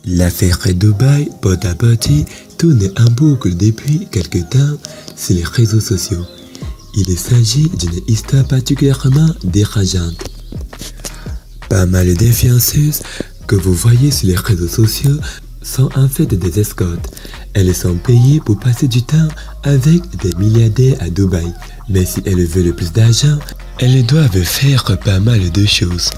L'affaire Dubaï porte à partie tourne en boucle depuis quelque temps sur les réseaux sociaux. Il s'agit d'une histoire particulièrement dérangeante. Pas mal d'influenceuses que vous voyez sur les réseaux sociaux sont en fait des escortes. Elles sont payées pour passer du temps avec des milliardaires à Dubaï. Mais si elles veulent plus d'argent, elles doivent faire pas mal de choses.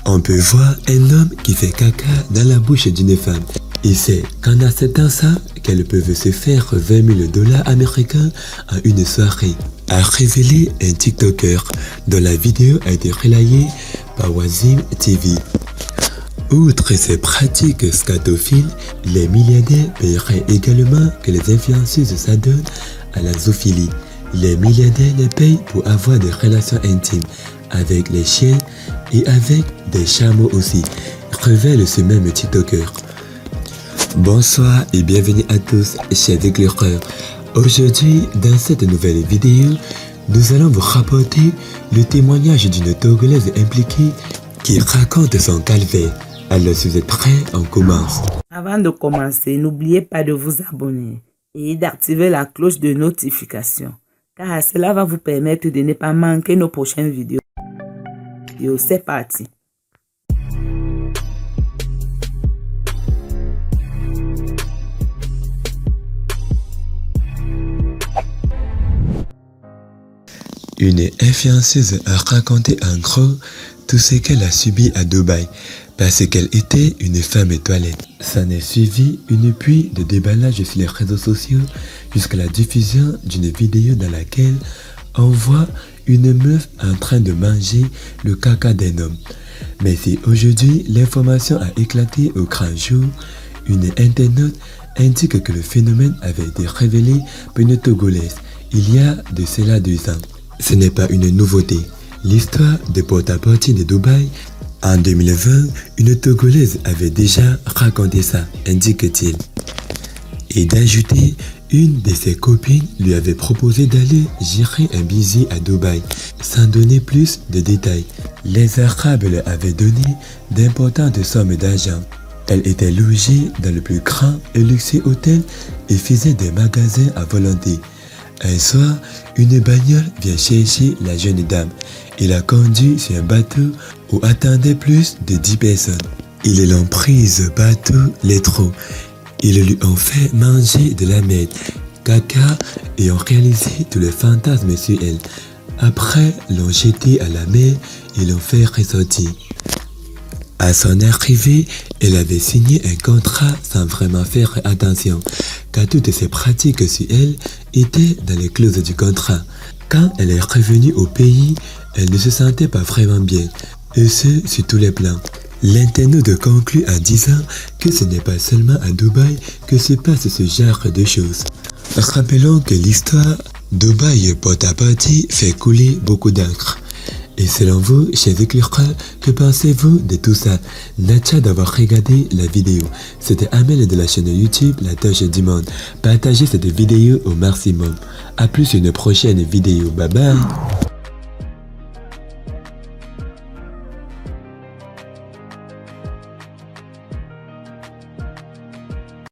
On peut voir un homme qui fait caca dans la bouche d'une femme. Et c'est qu'en acceptant ça qu'elles peuvent se faire 20 000 $ américains en une soirée, a révélé un TikToker dont la vidéo a été relayée par Wazim TV. Outre ces pratiques scatophiles, les milliardaires paieraient également que les influenceuses s'adonnent à la zoophilie. Les milliardaires les payent pour avoir des relations intimes avec les chiens et avec des chameaux aussi, révèle ce même TikToker. Bonsoir et bienvenue à tous, chers éclaireurs. Aujourd'hui, dans cette nouvelle vidéo, nous allons vous rapporter le témoignage d'une Togolaise impliquée qui raconte son calvaire. Alors si vous êtes prêts, on commence. Avant de commencer, n'oubliez pas de vous abonner et d'activer la cloche de notification, car cela va vous permettre de ne pas manquer nos prochaines vidéos. Yo, c'est parti. Une influenceuse a raconté en gros tout ce qu'elle a subi à Dubaï parce qu'elle était une femme toilette. S'en est suivi une pluie de déballage sur les réseaux sociaux jusqu'à la diffusion d'une vidéo dans laquelle on voit une meuf en train de manger le caca d'un homme. Mais si aujourd'hui l'information a éclaté au grand jour, une internaute indique que le phénomène avait été révélé par une Togolaise il y a de cela 2 ans. Ce n'est pas une nouveauté. L'histoire de porte-à-porte de Dubaï, en 2020, une Togolaise avait déjà raconté ça, indique-t-il. Et d'ajouter, une de ses copines lui avait proposé d'aller gérer un busy à Dubaï, sans donner plus de détails. Les Arabes lui avaient donné d'importantes sommes d'argent. Elle était logée dans le plus grand et luxueux hôtel et faisait des magasins à volonté. Un soir, une bagnole vient chercher la jeune dame et la conduit sur un bateau où attendaient plus de 10 personnes. Ils l'ont prise partout les trous. Ils lui ont fait manger de la merde, caca et ont réalisé tous les fantasmes sur elle. Après, l'ont jetée à la mer et l'ont fait ressortir. À son arrivée, elle avait signé un contrat sans vraiment faire attention, car toutes ces pratiques sur elle étaient dans les clauses du contrat. Quand elle est revenue au pays, elle ne se sentait pas vraiment bien, et ce sur tous les plans. L'internaute conclut en disant que ce n'est pas seulement à Dubaï que se passe ce genre de choses. Rappelons que l'histoire Dubaï porte-à-porte fait couler beaucoup d'encre. Et selon vous, chers éclaireurs, que pensez-vous de tout ça? Natcha d'avoir regardé la vidéo. C'était Amel de la chaîne YouTube La Torche du Monde. Partagez cette vidéo au maximum. A plus une prochaine vidéo. Bye bye.